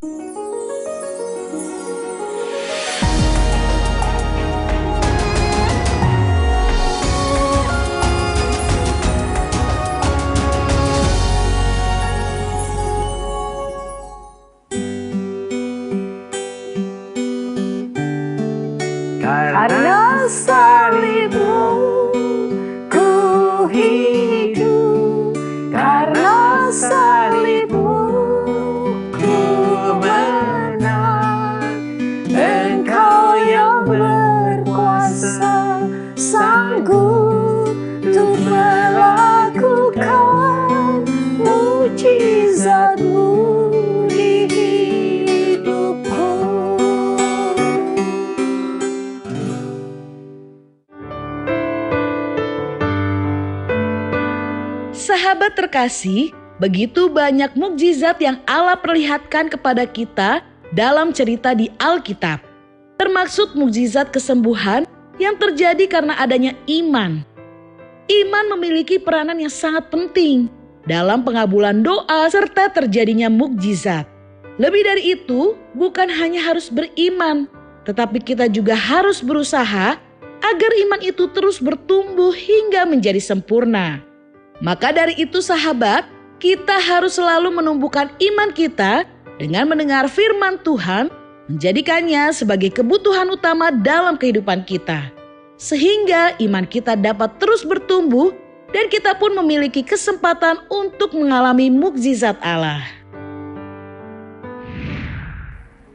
Karena salibmu ku hidup, karena salibmu ku menang. Engkau yang berkuasa sanggup untuk melakukan mujizat-Mu di hidupku. Sahabat terkasih, begitu banyak mukjizat yang Allah perlihatkan kepada kita dalam cerita di Alkitab. Termasuk mukjizat kesembuhan yang terjadi karena adanya iman. Iman memiliki peranan yang sangat penting dalam pengabulan doa serta terjadinya mukjizat. Lebih dari itu, bukan hanya harus beriman, tetapi kita juga harus berusaha agar iman itu terus bertumbuh hingga menjadi sempurna. Maka dari itu sahabat, kita harus selalu menumbuhkan iman kita dengan mendengar firman Tuhan, menjadikannya sebagai kebutuhan utama dalam kehidupan kita. Sehingga iman kita dapat terus bertumbuh dan kita pun memiliki kesempatan untuk mengalami mukjizat Allah.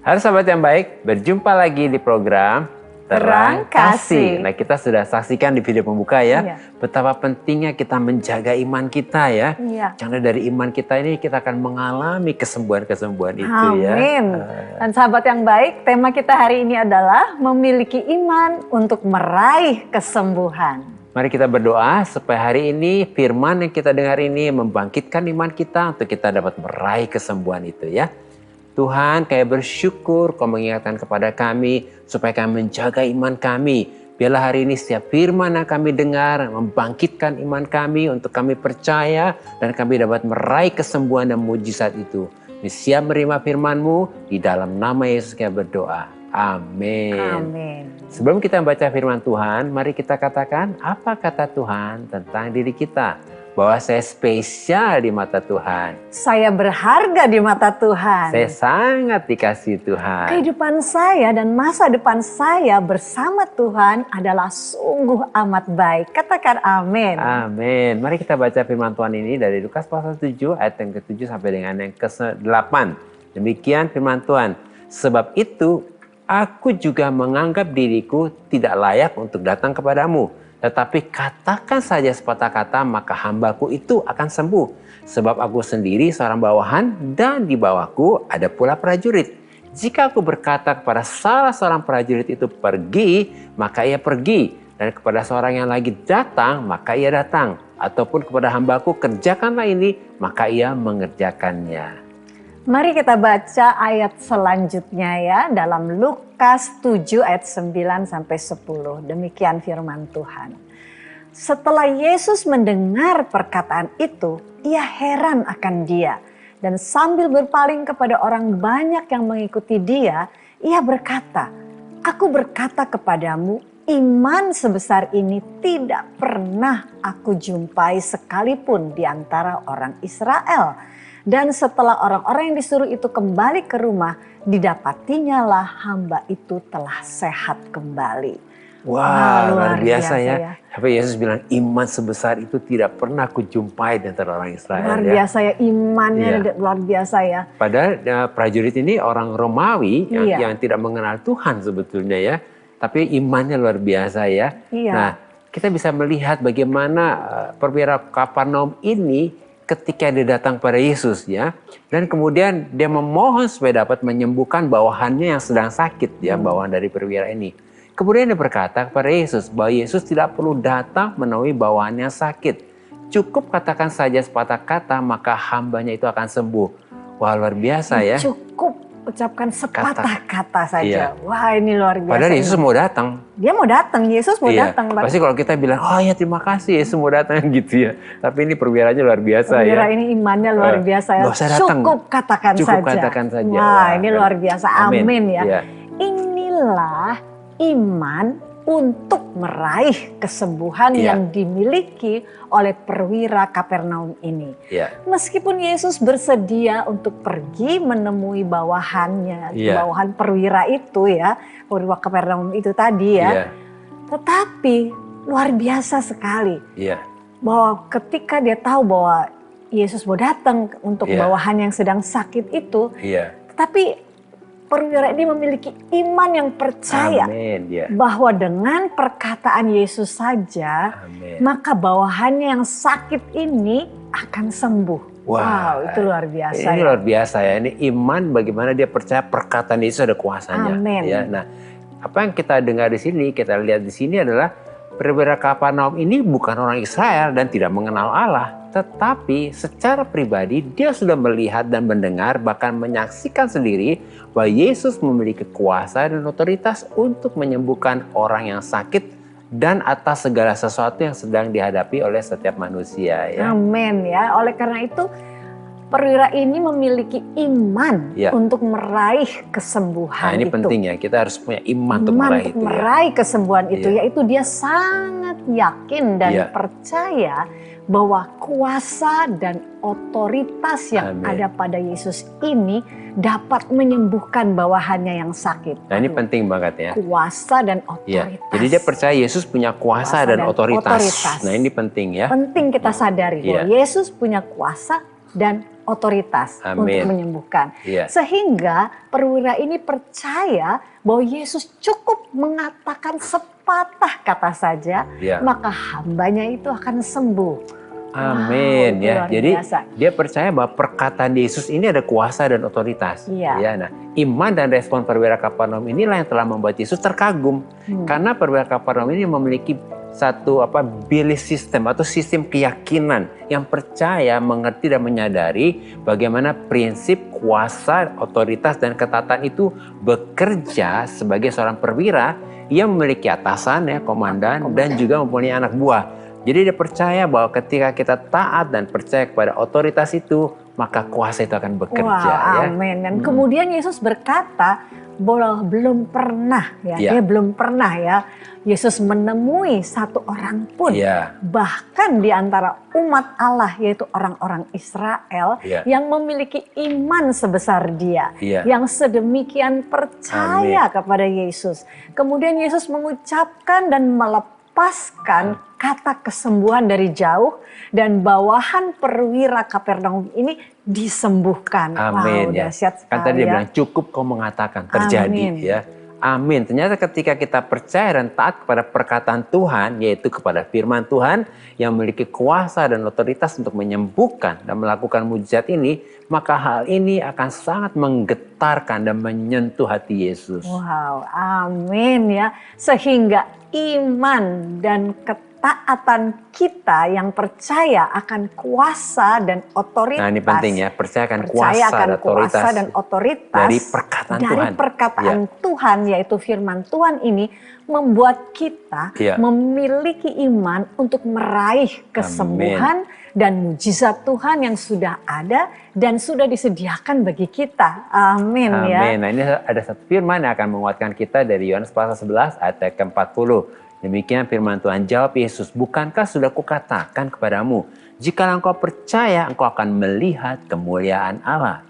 Halo sahabat yang baik, berjumpa lagi di program Terang Kasih. Nah, kita sudah saksikan di video pembuka ya, betapa pentingnya kita menjaga iman kita ya. Karena dari iman kita ini kita akan mengalami kesembuhan-kesembuhan itu ya. Amin. Dan sahabat yang baik, tema kita hari ini adalah memiliki iman untuk meraih kesembuhan. Mari kita berdoa supaya hari ini firman yang kita dengar ini membangkitkan iman kita untuk kita dapat meraih kesembuhan itu ya. Tuhan, kami bersyukur Kau mengingatkan kepada kami supaya kami menjaga iman kami. Biarlah hari ini setiap firman yang kami dengar membangkitkan iman kami untuk kami percaya dan kami dapat meraih kesembuhan dan mujizat itu. Kami siap menerima firman-Mu, di dalam nama Yesus kami berdoa. Amin. Amin. Sebelum kita membaca firman Tuhan, mari kita katakan apa kata Tuhan tentang diri kita. Bahwa saya spesial di mata Tuhan. Saya berharga di mata Tuhan. Saya sangat dikasihi Tuhan. Kehidupan saya dan masa depan saya bersama Tuhan adalah sungguh amat baik. Katakan amin. Amin. Mari kita baca firman Tuhan ini dari Lukas pasal 7 ayat yang ke-7 sampai dengan yang ke-8. Demikian firman Tuhan. Sebab itu aku juga menganggap diriku tidak layak untuk datang kepadamu. Tetapi katakan saja sepatah kata, maka hambaku itu akan sembuh. Sebab aku sendiri seorang bawahan dan di bawahku ada pula prajurit. Jika aku berkata kepada salah seorang prajurit itu pergi, maka ia pergi. Dan kepada seorang yang lagi datang, maka ia datang. Ataupun kepada hambaku kerjakanlah ini, maka ia mengerjakannya. Mari kita baca ayat selanjutnya ya, dalam Lukas 7 ayat 9 sampai 10. Demikian firman Tuhan. Setelah Yesus mendengar perkataan itu, ia heran akan dia. Dan sambil berpaling kepada orang banyak yang mengikuti dia, ia berkata, "Aku berkata kepadamu, iman sebesar ini tidak pernah aku jumpai sekalipun di antara orang Israel." Dan setelah orang-orang yang disuruh itu kembali ke rumah, didapatinya lah hamba itu telah sehat kembali. Wah, luar biasa ya. Sampai Yesus bilang iman sebesar itu tidak pernah aku jumpai di antara orang Israel. Luar biasa ya, imannya luar biasa ya. Padahal prajurit ini orang Romawi yang tidak mengenal Tuhan sebetulnya ya. Tapi imannya luar biasa ya. Nah, kita bisa melihat bagaimana perwira Kapernaum ini ketika dia datang pada Yesus ya, dan kemudian dia memohon supaya dapat menyembuhkan bawahannya yang sedang sakit ya, bawahan dari perwira ini. Kemudian dia berkata kepada Yesus bahwa Yesus tidak perlu datang menemui bawahannya sakit. Cukup katakan saja sepatah kata maka hambanya itu akan sembuh. Wah, luar biasa ya. Cukup mengucapkan sepatah kata saja. Wah, ini luar biasa. Padahal Yesus mau datang. Dia mau datang, Yesus mau datang. Pasti kalau kita bilang, oh ya terima kasih Yesus mau datang gitu ya. Tapi ini perwiranya luar biasa ya. Perwira ini imannya luar biasa ya. Cukup katakan saja. Wah, ini luar biasa. Amin ya. Inilah iman untuk meraih kesembuhan yang dimiliki oleh perwira Kapernaum ini. Meskipun Yesus bersedia untuk pergi menemui bawahannya, bawahan perwira itu ya, perwira Kapernaum itu tadi ya. Tetapi luar biasa sekali bahwa ketika dia tahu bahwa Yesus mau datang untuk bawahan yang sedang sakit itu, tetapi perwira ini memiliki iman yang percaya bahwa dengan perkataan Yesus saja, maka bawahannya yang sakit ini akan sembuh. Wow, itu luar biasa. Ini luar biasa ya. Ini iman bagaimana dia percaya perkataan Yesus ada kuasanya. Ya, nah, apa yang kita dengar di sini, kita lihat di sini adalah perwira Kapernaum ini bukan orang Israel dan tidak mengenal Allah. Tetapi secara pribadi dia sudah melihat dan mendengar bahkan menyaksikan sendiri bahwa Yesus memiliki kuasa dan otoritas untuk menyembuhkan orang yang sakit dan atas segala sesuatu yang sedang dihadapi oleh setiap manusia. Ya. Amin ya. Oleh karena itu perwira ini memiliki iman untuk meraih kesembuhan itu. Nah, ini penting ya, kita harus punya iman untuk meraih itu. Meraih kesembuhan itu, yaitu dia sangat yakin dan percaya bahwa kuasa dan otoritas yang ada pada Yesus ini dapat menyembuhkan bawahannya yang sakit. Nah, ini penting banget ya. Kuasa dan otoritas. Jadi dia percaya Yesus punya kuasa dan otoritas. Nah, ini penting ya. Penting kita sadari bahwa Yesus punya kuasa dan otoritas untuk menyembuhkan. Sehingga perwira ini percaya bahwa Yesus cukup mengatakan sepatah kata saja, maka hambanya itu akan sembuh. Amin ya. Jadi dia percaya bahwa perkataan Yesus ini ada kuasa dan otoritas. Ya, nah, iman dan respon perwira Kapernaum inilah yang telah membuat Yesus terkagum. Karena perwira Kapernaum ini memiliki satu belief system atau sistem keyakinan yang percaya, mengerti dan menyadari bagaimana prinsip kuasa, otoritas dan ketatan itu bekerja sebagai seorang perwira yang memiliki atasan ya, komandan dan juga mempunyai anak buah. Jadi dia percaya bahwa ketika kita taat dan percaya kepada otoritas itu, maka kuasa itu akan bekerja. Amin. Dan kemudian Yesus berkata bahwa belum pernah dia belum pernah Yesus menemui satu orang pun, bahkan di antara umat Allah yaitu orang-orang Israel yang memiliki iman sebesar dia, yang sedemikian percaya kepada Yesus. Kemudian Yesus mengucapkan dan melepaskan kata kesembuhan dari jauh dan bawahan perwira Kapernaum ini disembuhkan. Amin. Wow, dahsyat sekali. Kan tadi dia bilang cukup kau mengatakan terjadi. Ya. Amin. Ternyata ketika kita percaya dan taat kepada perkataan Tuhan, yaitu kepada firman Tuhan yang memiliki kuasa dan otoritas untuk menyembuhkan dan melakukan mujizat ini, maka hal ini akan sangat menggetarkan dan menyentuh hati Yesus. Wow, amin ya. Sehingga iman dan ketaatan kita yang percaya akan kuasa dan otoritas. Nah, ini penting ya, percaya akan kuasa dan otoritas dari perkataan Tuhan, yaitu firman Tuhan ini membuat kita memiliki iman untuk meraih kesembuhan dan mujizat Tuhan yang sudah ada dan sudah disediakan bagi kita. Amin. Ya. Nah, ini ada satu firman yang akan menguatkan kita dari Yohanes pasal 11 ayat ke-40. Demikian firman Tuhan, jawab Yesus, bukankah sudah kukatakan kepadamu, jika engkau percaya, engkau akan melihat kemuliaan Allah.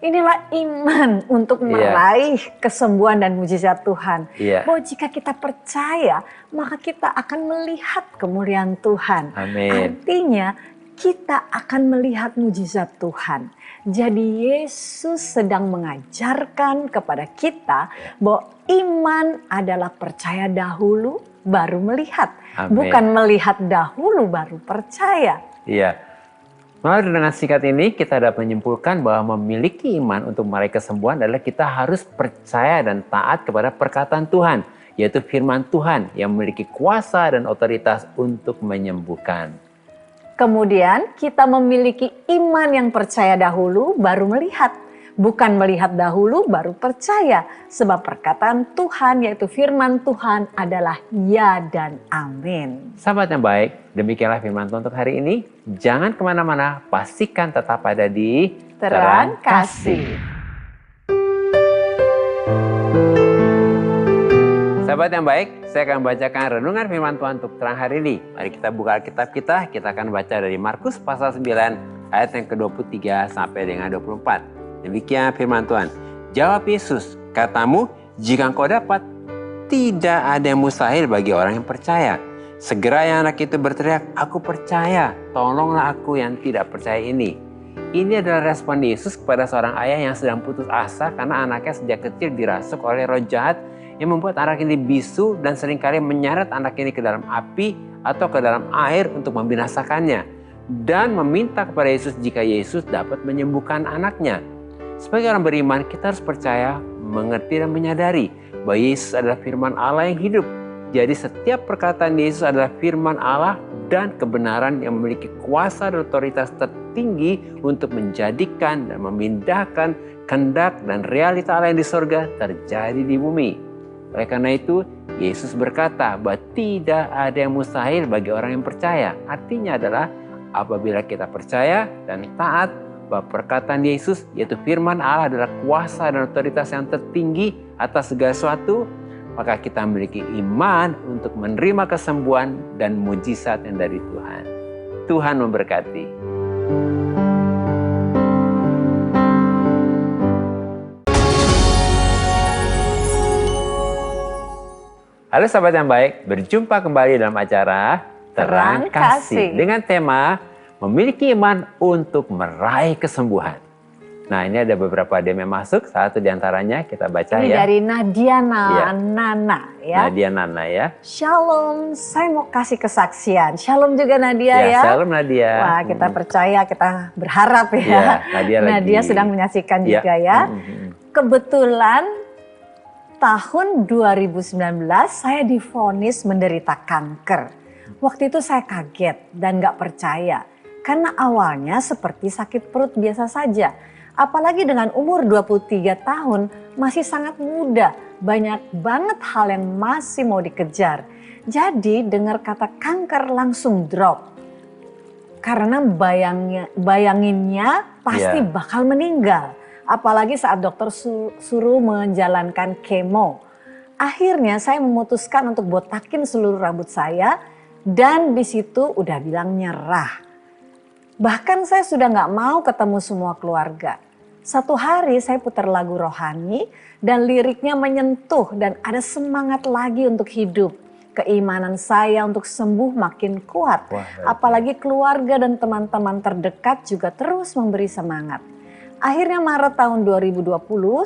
Inilah iman untuk meraih kesembuhan dan mujizat Tuhan. Bahwa jika kita percaya, maka kita akan melihat kemuliaan Tuhan. Amin. Artinya kita akan melihat mujizat Tuhan. Jadi Yesus sedang mengajarkan kepada kita bahwa iman adalah percaya dahulu baru melihat. Amin. Bukan melihat dahulu baru percaya. Iya. Melalui dengan singkat ini kita dapat menyimpulkan bahwa memiliki iman untuk meraih kesembuhan adalah kita harus percaya dan taat kepada perkataan Tuhan, yaitu firman Tuhan yang memiliki kuasa dan otoritas untuk menyembuhkan. Kemudian kita memiliki iman yang percaya dahulu baru melihat. Bukan melihat dahulu baru percaya. Sebab perkataan Tuhan yaitu firman Tuhan adalah ya dan amin. Sahabat yang baik, demikianlah firman Tuhan untuk hari ini. Jangan kemana-mana, pastikan tetap ada di Terang Kasih. Sahabat yang baik, saya akan bacakan renungan firman Tuhan untuk terang hari ini. Mari kita buka Alkitab kita akan baca dari Markus pasal 9 ayat yang ke-23 sampai dengan 24. Demikian firman Tuhan. Jawab Yesus, katamu, jika engkau dapat, tidak ada yang mustahil bagi orang yang percaya. Segera yang anak itu berteriak, aku percaya, tolonglah aku yang tidak percaya ini. Ini adalah respon Yesus kepada seorang ayah yang sedang putus asa karena anaknya sejak kecil dirasuk oleh roh jahat yang membuat anak ini bisu dan seringkali menyeret anak ini ke dalam api atau ke dalam air untuk membinasakannya. Dan meminta kepada Yesus jika Yesus dapat menyembuhkan anaknya. Sebagai orang beriman, kita harus percaya, mengerti dan menyadari bahwa Yesus adalah firman Allah yang hidup. Jadi setiap perkataan Yesus adalah firman Allah dan kebenaran yang memiliki kuasa dan otoritas tertinggi untuk menjadikan dan memindahkan kehendak dan realita Allah yang di surga terjadi di bumi. Oleh karena itu, Yesus berkata bahwa tidak ada yang mustahil bagi orang yang percaya. Artinya adalah apabila kita percaya dan taat bahwa perkataan Yesus yaitu firman Allah adalah kuasa dan otoritas yang tertinggi atas segala sesuatu, maka kita memiliki iman untuk menerima kesembuhan dan mujizat yang dari Tuhan. Tuhan memberkati. Halo sahabat yang baik, berjumpa kembali dalam acara Terang Kasih dengan tema memiliki iman untuk meraih kesembuhan. Nah, ini ada beberapa DM yang masuk. Satu diantaranya kita baca Ini ya. dari Nadia Nana ya. Nadia Nana ya. Shalom, saya mau kasih kesaksian. Shalom juga Nadia ya. Shalom Nadia. Wah, kita percaya, kita berharap ya. Nadia sedang menyaksikan juga ya. Kebetulan tahun 2019 saya divonis menderita kanker. Waktu itu saya kaget dan gak percaya. Karena awalnya seperti sakit perut biasa saja. Apalagi dengan umur 23 tahun masih sangat muda. Banyak banget hal yang masih mau dikejar. Jadi dengar kata kanker langsung drop. Karena bayanginnya pasti bakal meninggal. Apalagi saat dokter suruh menjalankan kemo. Akhirnya saya memutuskan untuk botakin seluruh rambut saya. Dan di situ udah bilang nyerah. Bahkan saya sudah gak mau ketemu semua keluarga. Satu hari saya putar lagu rohani dan liriknya menyentuh dan ada semangat lagi untuk hidup. Keimanan saya untuk sembuh makin kuat. Apalagi keluarga dan teman-teman terdekat juga terus memberi semangat. Akhirnya Maret tahun 2020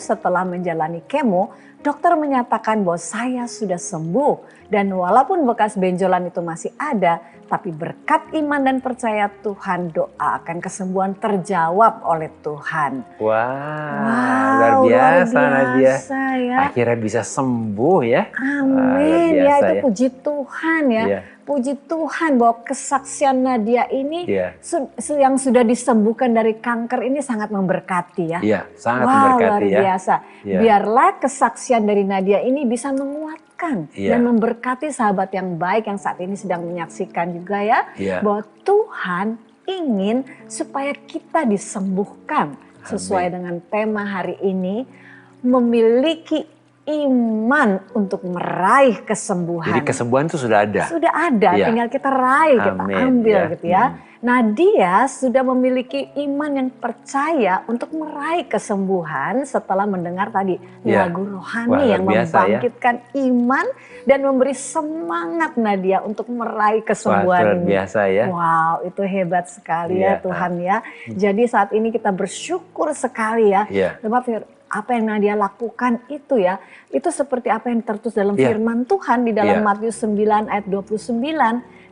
setelah menjalani kemo, dokter menyatakan bahwa saya sudah sembuh. Dan walaupun bekas benjolan itu masih ada, tapi berkat iman dan percaya Tuhan, doa akan kesembuhan terjawab oleh Tuhan. Wow, luar biasa Nadia. Ya. Akhirnya bisa sembuh ya. Amin, ya itu puji Tuhan ya. Puji Tuhan bahwa kesaksian Nadia ini yang sudah disembuhkan dari kanker ini sangat memberkati ya. Iya, sangat memberkati luar biasa. Biarlah kesaksian dari Nadia ini bisa menguatkan dan memberkati sahabat yang baik yang saat ini sedang menyaksikan juga ya. Bahwa Tuhan ingin supaya kita disembuhkan sesuai dengan tema hari ini, memiliki iman untuk meraih kesembuhan. Jadi kesembuhan itu sudah ada. Sudah ada, tinggal kita raih, kita ambil gitu ya. Nadia sudah memiliki iman yang percaya untuk meraih kesembuhan setelah mendengar tadi lagu rohani yang membangkitkan iman dan memberi semangat Nadia untuk meraih kesembuhan ini. Luar biasa ya. Wow, itu hebat sekali ya Tuhan ya. Jadi saat ini kita bersyukur sekali ya. Sebab apa yang Nadia lakukan itu ya, itu seperti apa yang tertulis dalam firman Tuhan di dalam Matius 9 ayat 29.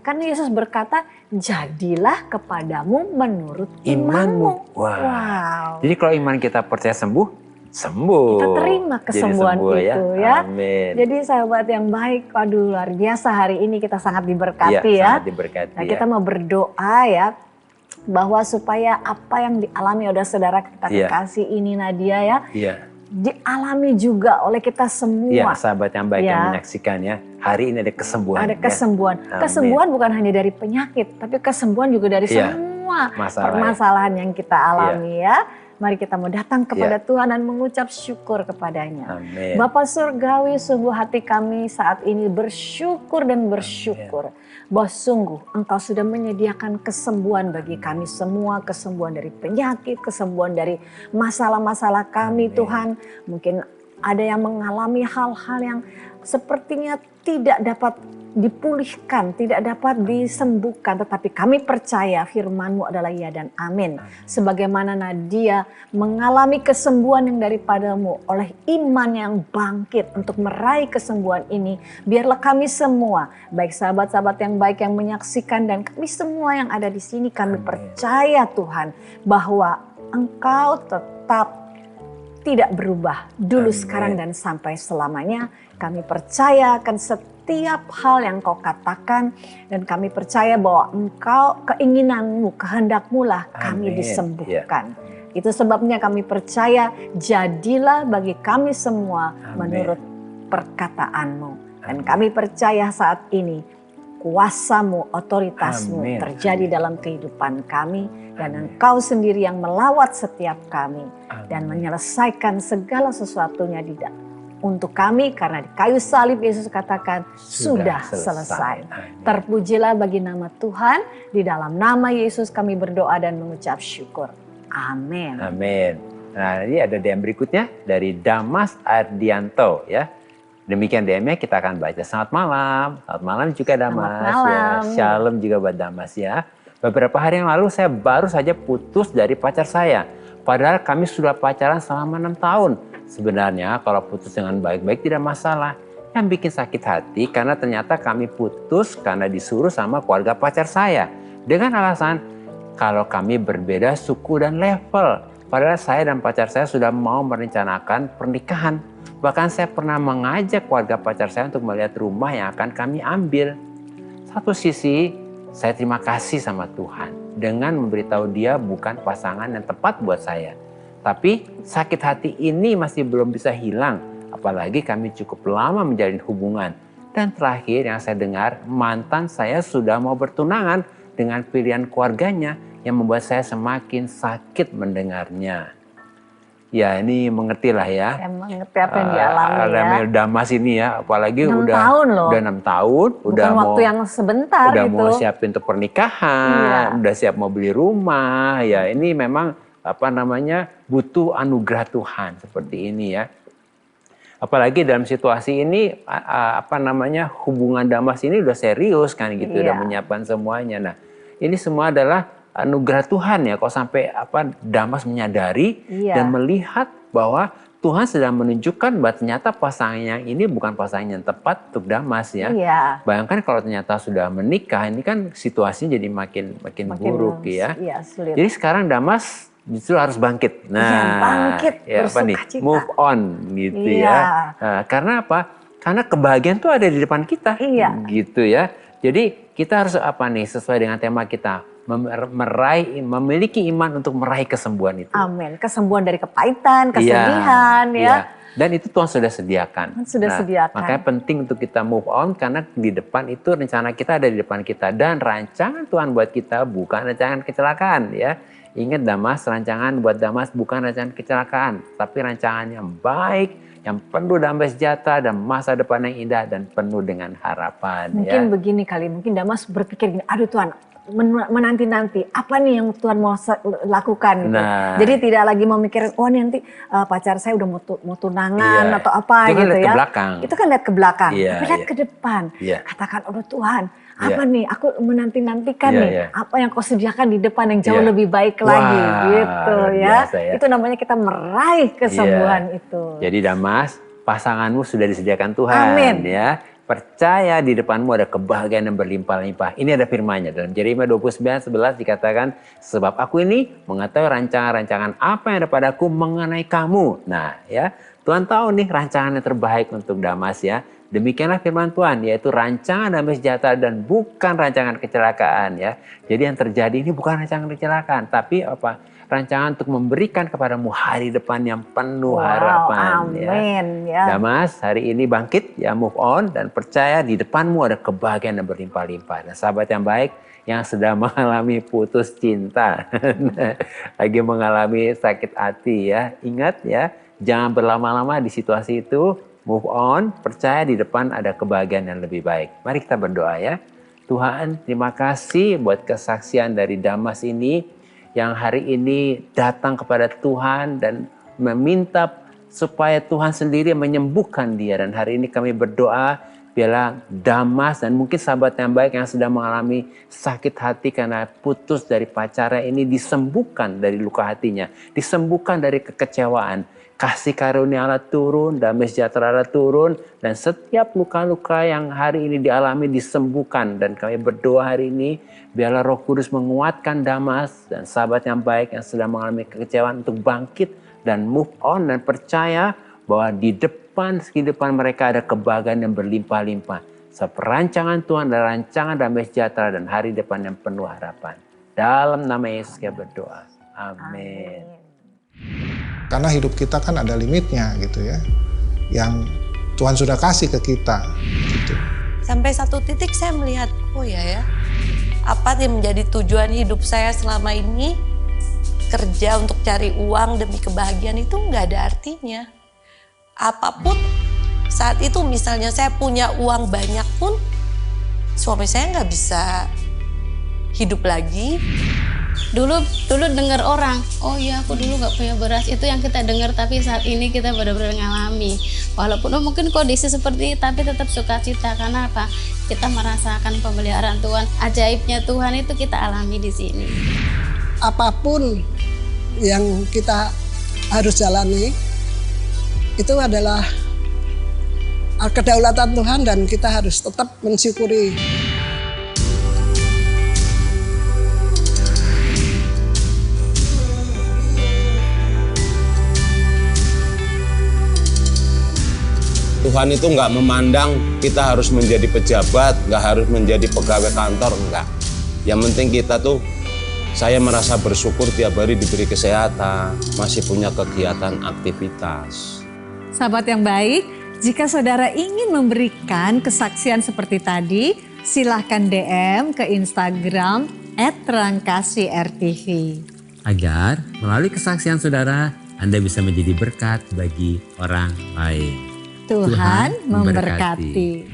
Karena Yesus berkata, jadilah kepadamu menurut imanmu. Wow. Jadi kalau iman kita percaya sembuh, sembuh. Kita terima kesembuhan itu ya. Amin. Jadi sahabat yang baik, waduh luar biasa hari ini kita sangat diberkati ya. Sangat diberkati. Nah, kita mau berdoa ya. bahwa supaya apa yang dialami oleh saudara kita Iya. kekasih ini Nadia ya, Iya. dialami juga oleh kita Iya, semua. sahabat yang baik Ya. yang menyaksikan ya. Hari ini ada kesembuhan. Ada ya. kesembuhan. Amin. Kesembuhan bukan hanya dari penyakit, tapi kesembuhan juga dari Iya. semua Masalah. permasalahan yang kita alami ya. Mari kita mau datang kepada Iya. Tuhan dan mengucap syukur kepadanya. Amin. Bapa Surgawi, sungguh hati kami saat ini bersyukur dan bersyukur bahwa sungguh Engkau sudah menyediakan kesembuhan bagi kami semua, kesembuhan dari penyakit, kesembuhan dari masalah-masalah kami. Amin. Tuhan. Mungkin ada yang mengalami hal-hal yang sepertinya tidak dapat dipulihkan, tidak dapat disembuhkan, tetapi kami percaya firman-Mu adalah ya dan amin. Sebagaimana Nadia mengalami kesembuhan yang daripadamu oleh iman yang bangkit untuk meraih kesembuhan ini, biarlah kami semua, baik sahabat-sahabat yang baik yang menyaksikan dan kami semua yang ada di sini, kami percaya Tuhan bahwa Engkau tetap tidak berubah dulu, Amin. sekarang dan sampai selamanya. Kami percaya akan setiap hal yang Kau katakan dan kami percaya bahwa Engkau, keinginanmu, kehendakmu lah kami Amin. disembuhkan. Itu sebabnya kami percaya jadilah bagi kami semua Amin. menurut perkataanmu. Dan Amin. kami percaya saat ini kuasa-Mu, otoritas-Mu Amin. terjadi dalam kehidupan kami. Dan Engkau sendiri yang melawat setiap kami dan menyelesaikan segala sesuatunya untuk kami, karena di kayu salib Yesus katakan sudah selesai. Amin. Terpujilah bagi nama Tuhan, di dalam nama Yesus kami berdoa dan mengucap syukur. Amin. Amin. Nah, ini ada DM berikutnya dari Damas Ardianto ya. Demikian DM-nya kita akan baca. Selamat malam. Selamat malam juga Damas. Selamat malam. Ya, shalom juga buat Damas ya. Beberapa hari yang lalu saya baru saja putus dari pacar saya. Padahal kami sudah pacaran selama 6 tahun. Sebenarnya kalau putus dengan baik-baik tidak masalah. Yang bikin sakit hati karena ternyata kami putus karena disuruh sama keluarga pacar saya. Dengan alasan kalau kami berbeda suku dan level. Padahal saya dan pacar saya sudah mau merencanakan pernikahan. Bahkan saya pernah mengajak keluarga pacar saya untuk melihat rumah yang akan kami ambil. Satu sisi, saya terima kasih sama Tuhan dengan memberitahu dia bukan pasangan yang tepat buat saya. Tapi sakit hati ini masih belum bisa hilang. Apalagi kami cukup lama menjalin hubungan. Dan terakhir yang saya dengar, mantan saya sudah mau bertunangan dengan pilihan keluarganya yang membuat saya semakin sakit mendengarnya. Ya ini mengertilah ya. Saya mengerti apa yang dialami ya. Namanya Damas ini ya, apalagi 6 udah tahun loh. udah 6 tahun, Bukan udah waktu mau yang sebentar udah gitu. mau siapin untuk pernikahan, Iya. udah siap mau beli rumah. Ya ini memang apa namanya butuh anugerah Tuhan seperti ini ya. Apalagi dalam situasi ini apa namanya hubungan Damas ini udah serius kan gitu, Iya. udah menyiapkan semuanya. Nah, ini semua adalah anugerah Tuhan ya. Kok sampai apa Damas menyadari Iya. dan melihat bahwa Tuhan sedang menunjukkan bahwa ternyata pasangan yang ini bukan pasangan yang tepat untuk Damas ya. Iya. Bayangkan kalau ternyata sudah menikah, ini kan situasinya jadi makin buruk ya. Iya, sulit. Jadi sekarang Damas justru harus bangkit. bangkit, ya apa nih? bersukacita. Move on gitu Iya. ya. Nah, karena apa? Karena kebahagiaan tuh ada di depan kita. Iya. Gitu ya. Jadi kita harus apa nih sesuai dengan tema kita. Memiliki iman untuk meraih kesembuhan itu. Amin. Kesembuhan dari kepahitan, Iya, kesedihan ya. iya. Dan itu Tuhan sudah sediakan. Tuhan sudah sediakan. Makanya penting untuk kita move on karena di depan itu rencana kita ada di depan kita. Dan rancangan Tuhan buat kita bukan rancangan kecelakaan ya. Ingat Damas, rancangan buat Damas bukan rancangan kecelakaan. Tapi rancangan yang baik, yang penuh damai sejahtera dan masa depan yang indah dan penuh dengan harapan. Mungkin ya. begini kali, mungkin Damas berpikir gini, aduh Tuhan, menanti-nanti apa nih yang Tuhan mau lakukan gitu. Nah. Jadi tidak lagi memikirkan oh nanti pacar saya udah mau tunangan Iya. atau apa Itu kan gitu lihat ya. ke belakang. Itu kan lihat ke belakang, Iya, tapi lihat iya. ke depan. Iya. Katakan, oh Tuhan, apa Iya. nih? Aku menanti-nantikan Iya, nih iya. apa yang Kau sediakan di depan yang jauh Iya. lebih baik lagi Wah, gitu luar ya. biasa ya. Itu namanya kita meraih kesembuhan itu. Jadi Damas, pasanganmu sudah disediakan Tuhan Amin. ya. Percaya di depanmu ada kebahagiaan yang berlimpah-limpah. Ini ada firman-Nya dalam Yeremia 29:11 dikatakan, sebab aku ini mengetahui rancangan-rancangan apa yang ada padaku mengenai kamu. Nah ya, Tuhan tahu nih rancangan yang terbaik untuk Damas ya. Demikianlah firman Tuhan, yaitu rancangan damai sejahtera dan bukan rancangan kecelakaan ya. Jadi yang terjadi ini bukan rancangan kecelakaan, tapi apa? Rancangan untuk memberikan kepadamu hari depan yang penuh harapan. Amin. Ya. Damas, hari ini bangkit, ya move on dan percaya di depanmu ada kebahagiaan yang berlimpah-limpah. Dan sahabat yang baik yang sedang mengalami putus cinta, lagi mengalami sakit hati ya, ingat ya, jangan berlama-lama di situasi itu. Move on, percaya di depan ada kebahagiaan yang lebih baik. Mari kita berdoa ya. Tuhan, terima kasih buat kesaksian dari Damas ini yang hari ini datang kepada Tuhan dan meminta supaya Tuhan sendiri menyembuhkan dia. Dan hari ini kami berdoa, biarlah Damas dan mungkin sahabat yang baik yang sedang mengalami sakit hati karena putus dari pacarnya ini disembuhkan dari luka hatinya, disembuhkan dari kekecewaan. Kasih karunia Allah turun, damai sejahtera Allah turun, dan setiap luka-luka yang hari ini dialami disembuhkan. Dan kami berdoa hari ini, biarlah Roh Kudus menguatkan Damas dan sahabat yang baik yang sedang mengalami kekecewaan untuk bangkit dan move on dan percaya bahwa di depan kehidupan mereka ada kebahagiaan yang berlimpah-limpah. Seperancangan Tuhan dan rancangan damai sejahtera dan hari depan yang penuh harapan. Dalam nama Yesus kita berdoa. Amin. Karena hidup kita kan ada limitnya gitu ya. Yang Tuhan sudah kasih ke kita gitu. Sampai satu titik saya melihat, oh ya, apa yang menjadi tujuan hidup saya selama ini, kerja untuk cari uang demi kebahagiaan itu nggak ada artinya. Apapun saat itu misalnya saya punya uang banyak pun, suami saya nggak bisa hidup lagi. Dulu dengar orang, oh iya aku dulu nggak punya beras, itu yang kita dengar, tapi saat ini kita benar-benar ngalami. Walaupun mungkin kondisi seperti itu, tapi tetap sukacita. Karena apa? Kita merasakan pemeliharaan Tuhan, ajaibnya Tuhan itu kita alami di sini. Apapun yang kita harus jalani, itu adalah kedaulatan Tuhan dan kita harus tetap mensyukuri. Tuhan itu nggak memandang kita harus menjadi pejabat, nggak harus menjadi pegawai kantor, enggak. Yang penting kita tuh, saya merasa bersyukur tiap hari diberi kesehatan, masih punya kegiatan aktivitas. Sahabat yang baik, jika saudara ingin memberikan kesaksian seperti tadi, silahkan DM ke Instagram @terangkasih_RTV. Agar melalui kesaksian saudara, Anda bisa menjadi berkat bagi orang lain. Tuhan memberkati.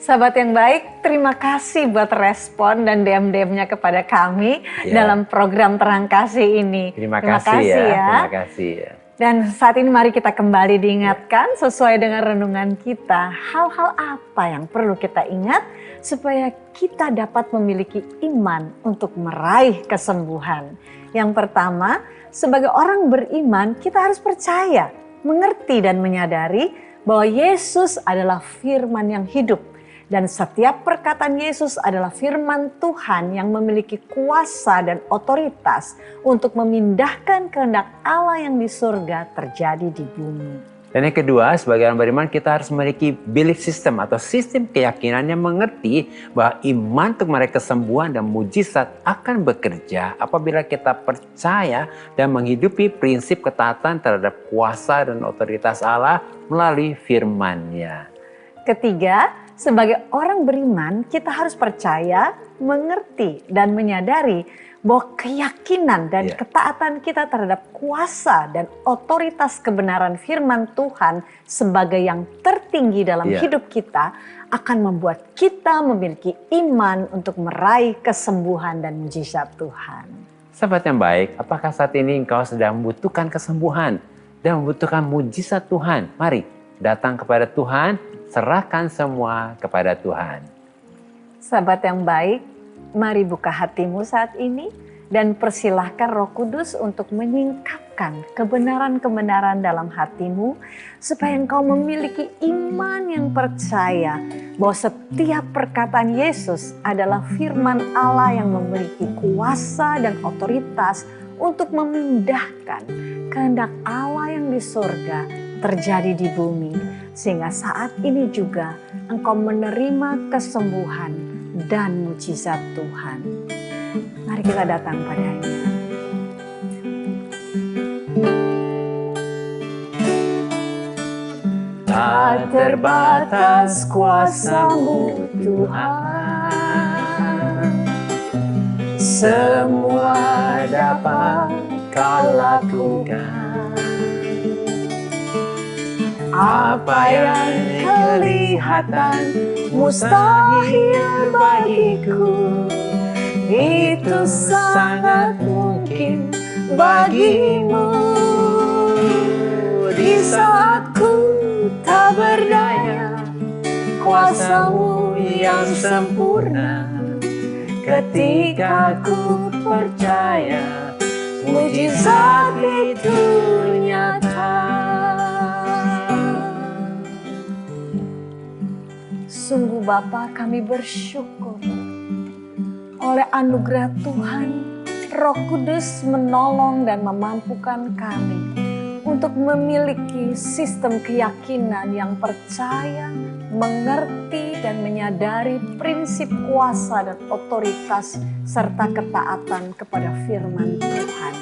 Sahabat yang baik, terima kasih buat respon dan DM-DM-nya kepada kami dalam program Terang Kasih ini. Terima kasih ya. Terima kasih ya. Dan saat ini mari kita kembali diingatkan sesuai dengan renungan kita. Hal-hal apa yang perlu kita ingat supaya kita dapat memiliki iman untuk meraih kesembuhan. Yang pertama, sebagai orang beriman kita harus percaya, mengerti dan menyadari bahwa Yesus adalah firman yang hidup. Dan setiap perkataan Yesus adalah firman Tuhan yang memiliki kuasa dan otoritas untuk memindahkan kehendak Allah yang di surga terjadi di bumi. Dan yang kedua, sebagai orang beriman kita harus memiliki belief system atau sistem keyakinan yang mengerti bahwa iman untuk meraih kesembuhan dan mujizat akan bekerja apabila kita percaya dan menghidupi prinsip ketaatan terhadap kuasa dan otoritas Allah melalui firman-Nya. Ketiga, sebagai orang beriman kita harus percaya, mengerti dan menyadari bahwa keyakinan dan ketaatan kita terhadap kuasa dan otoritas kebenaran firman Tuhan sebagai yang tertinggi dalam hidup kita akan membuat kita memiliki iman untuk meraih kesembuhan dan mujizat Tuhan. Sahabat yang baik, apakah saat ini engkau sedang membutuhkan kesembuhan dan membutuhkan mujizat Tuhan? Mari datang kepada Tuhan, serahkan semua kepada Tuhan. Sahabat yang baik, mari buka hatimu saat ini dan persilahkan Roh Kudus untuk menyingkapkan kebenaran-kebenaran dalam hatimu supaya engkau memiliki iman yang percaya bahwa setiap perkataan Yesus adalah firman Allah yang memiliki kuasa dan otoritas untuk memindahkan kehendak Allah yang di surga terjadi di bumi. Sehingga saat ini juga engkau menerima kesembuhan dan mujizat Tuhan. Mari kita datang padanya. Tak terbatas kuasa-Mu Tuhan, semua dapat Kau lakukan. Apa yang kelihatan mustahil bagiku, itu sangat mungkin bagimu. Di saat ku tak berdaya, kuasa-Mu yang sempurna, ketika ku percaya mujizat itu nyata. Sungguh Bapa, kami bersyukur oleh anugerah Tuhan, Roh Kudus menolong dan memampukan kami untuk memiliki sistem keyakinan yang percaya, mengerti dan menyadari prinsip kuasa dan otoritas serta ketaatan kepada firman Tuhan.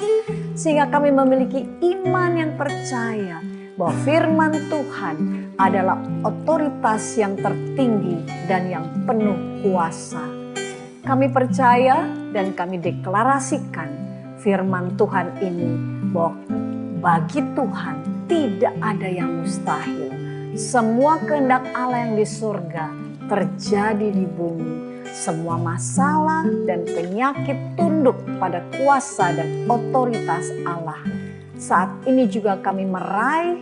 Sehingga kami memiliki iman yang percaya bahwa firman Tuhan adalah otoritas yang tertinggi dan yang penuh kuasa. Kami percaya dan kami deklarasikan firman Tuhan ini bahwa bagi Tuhan tidak ada yang mustahil. Semua kehendak Allah yang di surga terjadi di bumi. Semua masalah dan penyakit tunduk pada kuasa dan otoritas Allah. Saat ini juga kami meraih,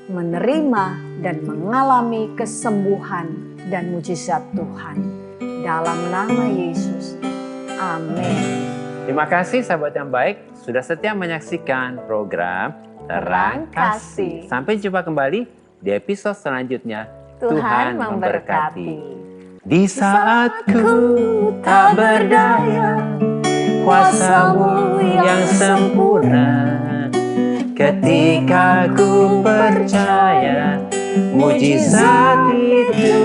menerima dan mengalami kesembuhan dan mujizat Tuhan. Dalam nama Yesus. Amin. Terima kasih sahabat yang baik sudah setia menyaksikan program Terang Kasih. Sampai jumpa kembali di episode selanjutnya. Tuhan memberkati. Di saat ku tak berdaya, kuasa-Mu yang sempurna, ketika ku percaya mujizat itu